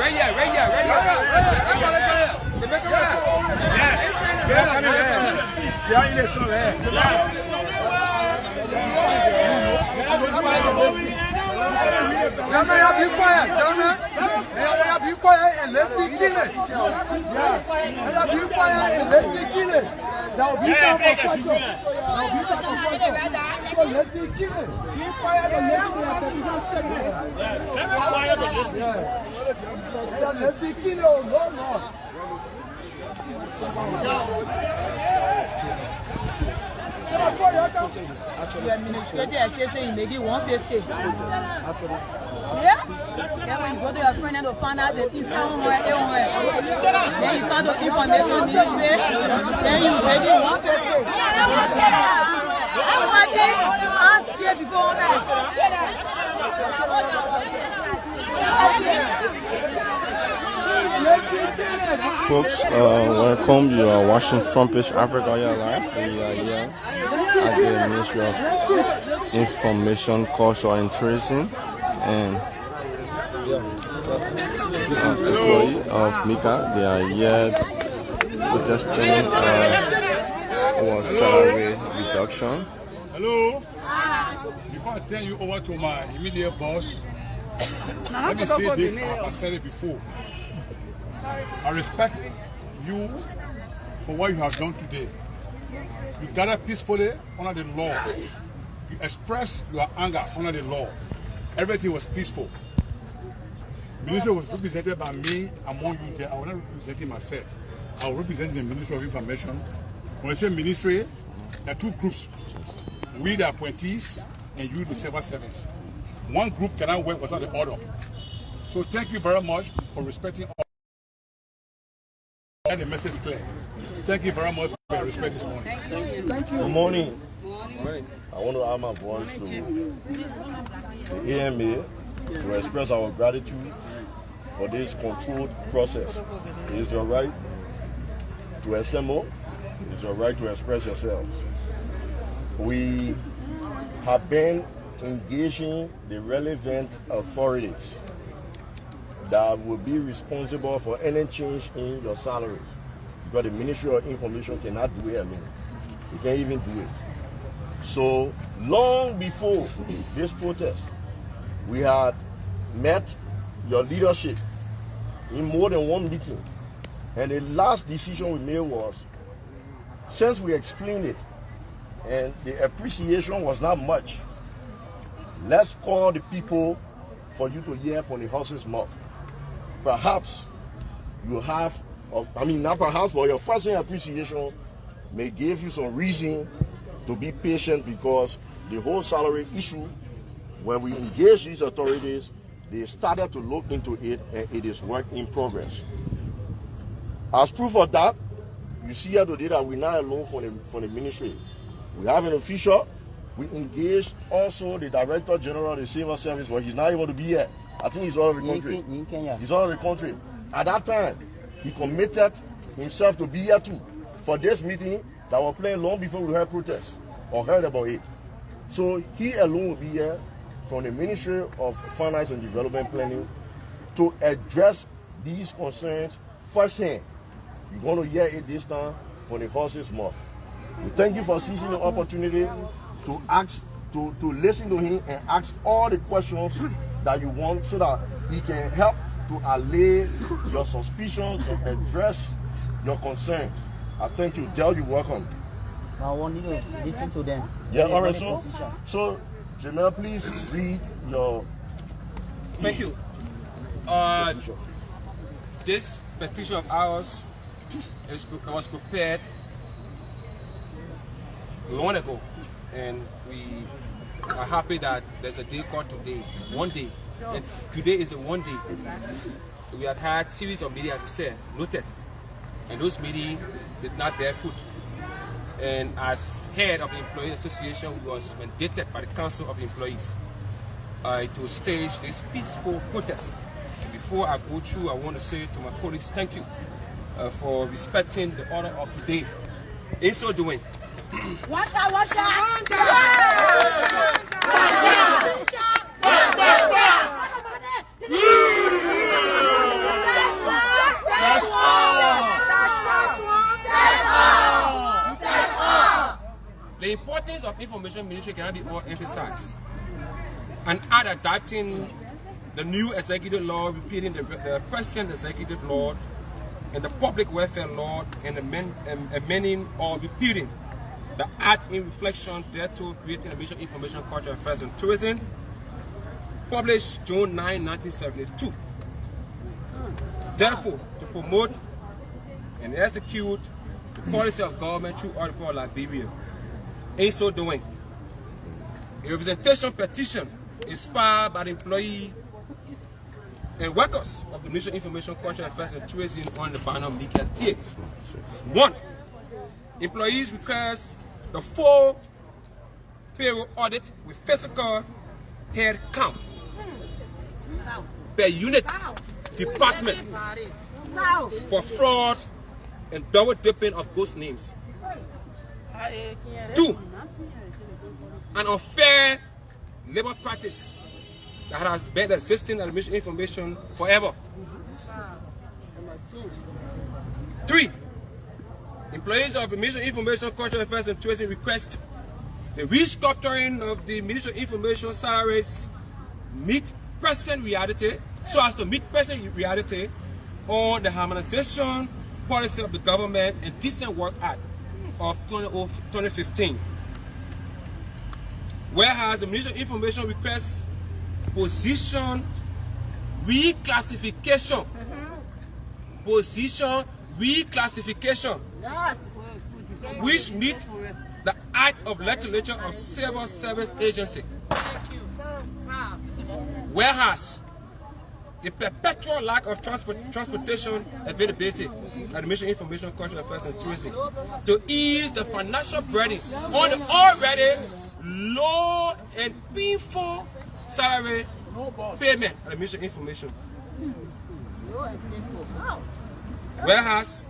Be quiet, be quiet and let's see kill it. Yes. Be quiet and let's see kill it. That will be time for question. So let's see kill it. Be quiet and let's see. Yeah. Let's see kill it. Oh no. The administrator is saying you make it 150. Yeah? Then when you go to your friend and find out that it's somewhere, then you come to information ministry, then you make it 150. Ask here before Folks, welcome. You are watching Front Page Africa live. We are here at the Ministry of Information, Culture and Tourism, and as employee of Mika, they are here protesting over salary reduction. Hello. Before I turn you over to my immediate boss, let me say this. I said it before. I respect you for what you have done today. You gathered peacefully under the law. You expressed your anger under the law. Everything was peaceful. The ministry was represented by me among you there. I was not representing myself. I was representing the Ministry of Information. When I say ministry, there are two groups. We the appointees and you the civil servants. One group cannot work without the other. So thank you very much for respecting all. The message clear. Thank you very much for your respect this morning. Thank you. Good morning. I want to add my voice to the AMA to express our gratitude for this controlled process. It is your right to assemble. It is your right to express yourselves. We have been engaging the relevant authorities that will be responsible for any change in your salaries, because the Ministry of Information cannot do it alone. They can't even do it. So long before this protest, we had met your leadership in more than one meeting, and the last decision we made was, since we explained it and the appreciation was not much, let's call the people for you to hear from the horse's mouth. Perhaps you have, not perhaps, but your first appreciation may give you some reason to be patient, because the whole salary issue, when we engage these authorities, they started to look into it, and it is work in progress. As proof of that, you see here today that we're not alone from the ministry. We have an official. We engaged also the Director General of the Civil Service, but he's not able to be here. I think he's out of the country. He's out of the country. At that time, he committed himself to be here too for this meeting that was playing long before we heard protests or heard about it. So he alone will be here from the Ministry of Finance and Development Planning to address these concerns firsthand. You're going to hear it this time from the horse's mouth. We thank you for seizing the opportunity to ask, to listen to him and ask all the questions that you want, so that he can help to allay your suspicions and address your concerns. I thank you. Del, you're welcome. I want you to listen to them. Yeah, all right. So Janelle, please read your. Thank you. This petition of ours was prepared long ago, and we are happy that there's a day called today, one day. And today is a one day. We have had series of meetings, as I said, noted, and those meetings did not bear fruit. And as head of the Employee Association, we was mandated by the Council of Employees to stage this peaceful protest. And before I go through, I want to say to my colleagues, thank you for respecting the order of the day. In so doing, Wash out. The importance of information ministry cannot be overemphasized. And add adapting the new executive law, repeating the present executive law, and the public welfare law, and amending or repeating the Act in Reflection thereto, creating a mission information culture affairs and tourism, published June 9, 1972. Therefore, to promote and execute the policy of government through Article of Liberia. In so doing, a representation petition is filed by the employee and workers of the Mission Information Culture Affairs and Tourism on the banner Mika Tier. 1. Employees request the full payroll audit with physical head count per unit department for fraud and double dipping of ghost names. 2. An unfair labor practice that has been existing at Mission Information forever. 3. Employees of the Mission Information Cultural Affairs and Tourism request the restructuring of the Mission Information salaries meet present reality, so as to meet present reality on the harmonization policy of the government and Decent Work Act of 2015. Whereas the Mission Information requests position reclassification. Position reclassification. Yes. Which meet the Act of Legislature of Civil Service Agency. Whereas the perpetual lack of transportation availability at the Mission Information Cultural Affairs and Tourism to ease the financial burden on the already low and painful salary payment at the Mission Information. Whereas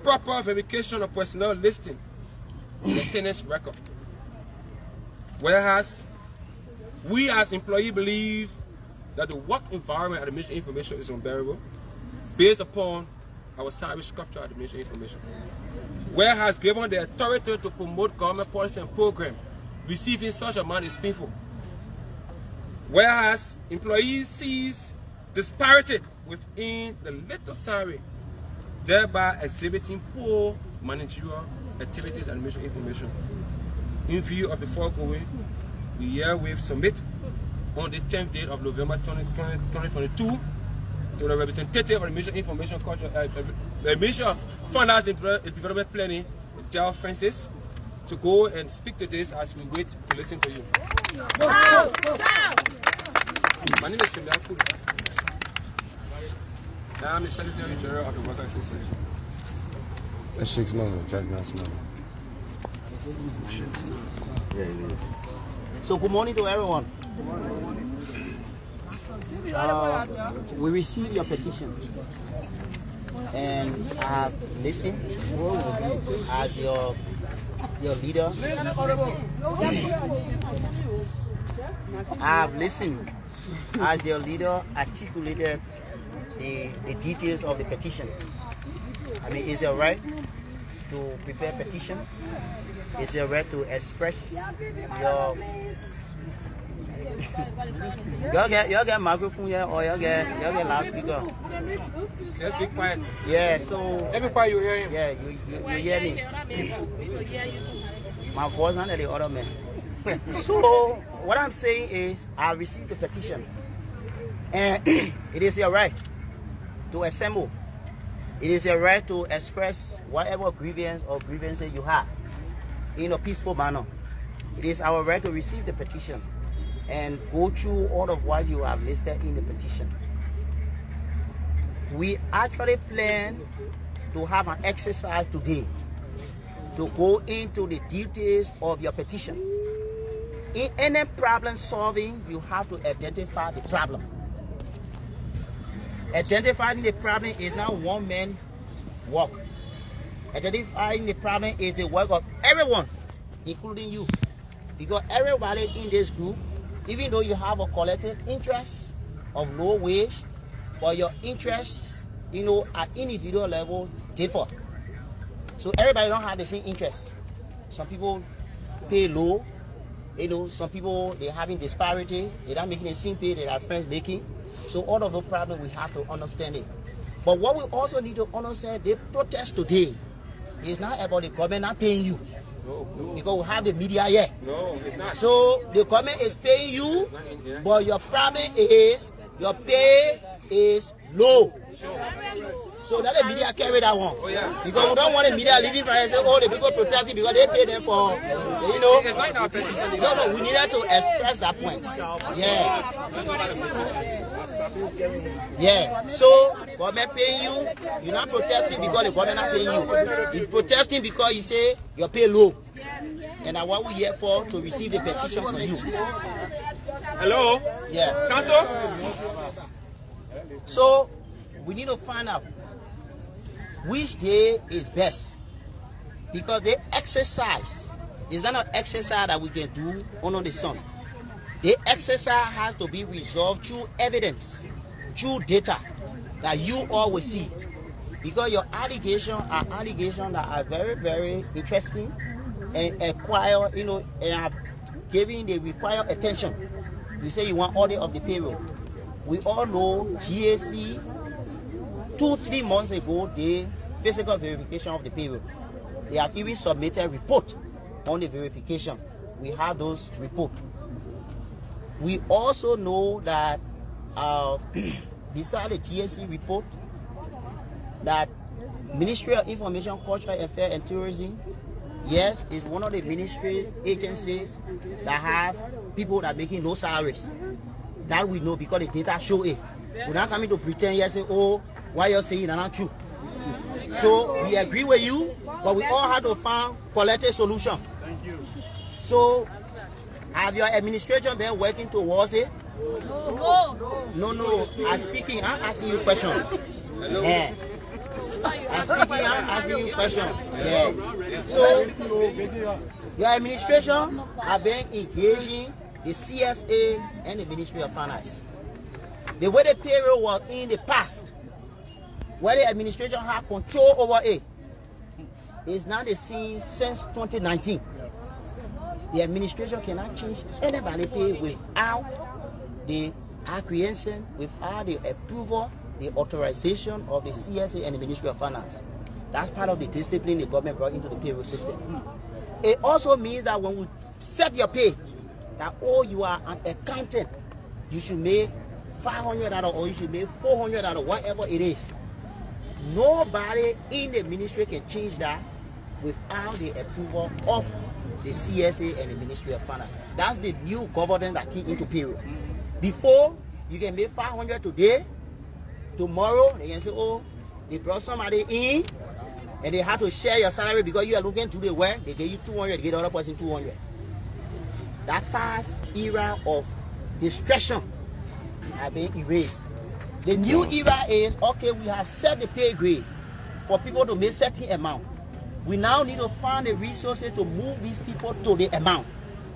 proper verification of personnel listing, maintenance record. Whereas we as employees believe that the work environment at the Mission Information is unbearable based upon our salary structure at the Mission Information. Whereas given the authority to promote government policy and program, receiving such amount is painful. Whereas employees sees disparity within the little salary, thereby exhibiting poor managerial activities and Mission Information. In view of the foregoing, we herewith submit on the 10th day of November 2022 to the representative of the Mission Information Culture, the Ministry of Finance and Development Planning, Del Francis, to go and speak to this as we wait to listen to you. My name is Shemda Kulu. I'm the Secretary General of the Workers Association. That's 6 months, check last month. Yeah, it is. So good morning to everyone. We received your petition, and I have listened as your leader. I have listened as your leader articulated the details of the petition. I mean, is your right to prepare petition? Is your right to express your y'all get microphone here or y'all get loudspeaker? Just be quiet. Yeah, so Every quiet you hear him. yeah, you hear me. My voice not the other man. So what I'm saying is I received the petition, and it is your right to assemble. It is your right to express whatever grievance or grievances you have in a peaceful manner. It is our right to receive the petition and go through all of what you have listed in the petition. We actually plan to have an exercise today to go into the details of your petition. In any problem solving, you have to identify the problem. Identifying the problem is not one man work. Identifying the problem is the work of everyone, including you. Because everybody in this group, even though you have a collective interest of low wage, but your interests, at individual level differ. So everybody don't have the same interest. Some people pay low. You know, some people, they're having disparity. They're not making the same pay that their friends making. So all of those problems, we have to understand it. But what we also need to understand, the protest today is not about the government not paying you. No. Because we have the media here. No, it's not. So the government is paying you, but your problem is your pay is low. Sure. So let the media carry that one. Oh, yeah. Because we don't want the media living for us and say, oh, the people protesting because they pay them for, you know. It's not in our petition. No, we needed to express that point. Yeah. Yeah. So, government paying you, you're not protesting because the government not paying you. You're protesting because you say your pay low. And that's what we're here for, to receive the petition from you. Hello? Yeah. Council? So, we need to find out which day is best. Because the exercise is not an exercise that we can do under the sun. The exercise has to be resolved through evidence, through data that you all will see. Because your allegations are allegations that are very, very interesting and require, you know, and are giving the required attention. You say you want audit of the payroll. We all know GAC 2-3 months ago, the physical verification of the payroll. They have even submitted a report on the verification. We have those reports. We also know that beside the GAC report, that Ministry of Information, Cultural Affairs and Tourism, yes, is one of the ministry agencies that have people that are making low salaries. That we know because the data show it. We're not coming to pretend here say, oh, why you're saying that's not true. So we agree with you, but we all have to find collective solution. Thank you. So have your administration been working towards it? No. I'm speaking, I'm asking you a question. Yeah. I'm speaking, I'm asking you a question. Yeah. So your administration have been engaging the CSA and the Ministry of Finance. The way the payroll was in the past, where the administration had control over it, is not the same since 2019. The administration cannot change anybody pay without the acquiescence, without the approval, the authorization of the CSA and the Ministry of Finance. That's part of the discipline the government brought into the payroll system. It also means that when we set your pay, that oh, you are an accountant, you should make $500 or you should make $400, whatever it is. Nobody in the ministry can change that without the approval of the CSA and the Ministry of Finance. That's the new governance that came into payroll. Before, you can make $500 today, tomorrow they can say, oh, they brought somebody in and they have to share your salary because you are looking to the work, they give you $200, they give the other person $200. That past era of discretion has been erased. The new era is, okay, we have set the pay grade for people to make certain amount. We now need to find the resources to move these people to the amount.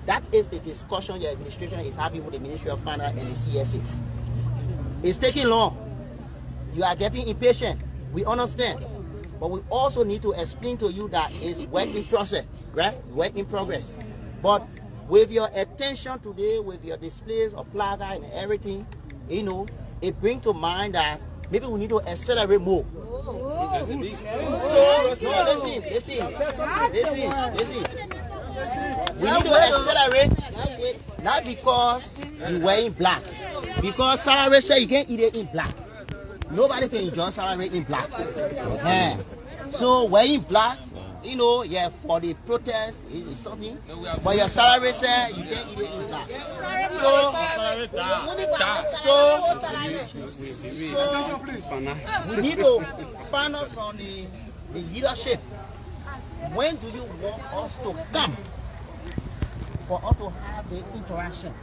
That is the discussion the administration is having with the Ministry of Finance and the CSA. It's taking long. You are getting impatient. We understand. But we also need to explain to you that it's work in process, right? Work in progress. But with your attention today, with your displays of placard and everything, you know, it brings to mind that maybe we need to accelerate more. So, no, listen. We need to accelerate, not because you wearing black. Because salary says you can't eat it in black. Nobody can enjoy salary in black. Yeah. So wearing black, you know, yeah, for the protest is something, but your salary says you can't eat it in black. So we need to find out from the leadership, when do you want us to come for us to have the interaction?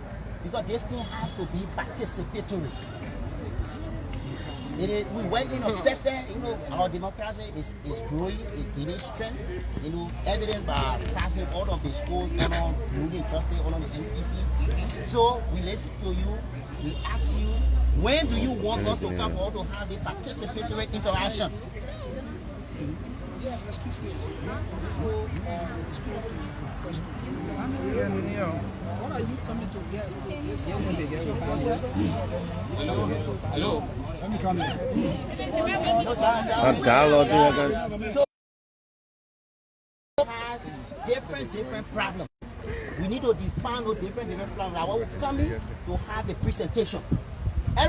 Because this thing has to be participatory. We went in a better, you know, our democracy is growing, it's gaining strength, you know, evident by passing all of the schools, you know, moving justice, all of the NCC. So we listen to you, we ask you, when do you want us to come for to have the participatory interaction? What are you coming to get? Hello. Let me come in. I'm downloading. So has different problems. We need to define those different problems. I will come in to have the presentation.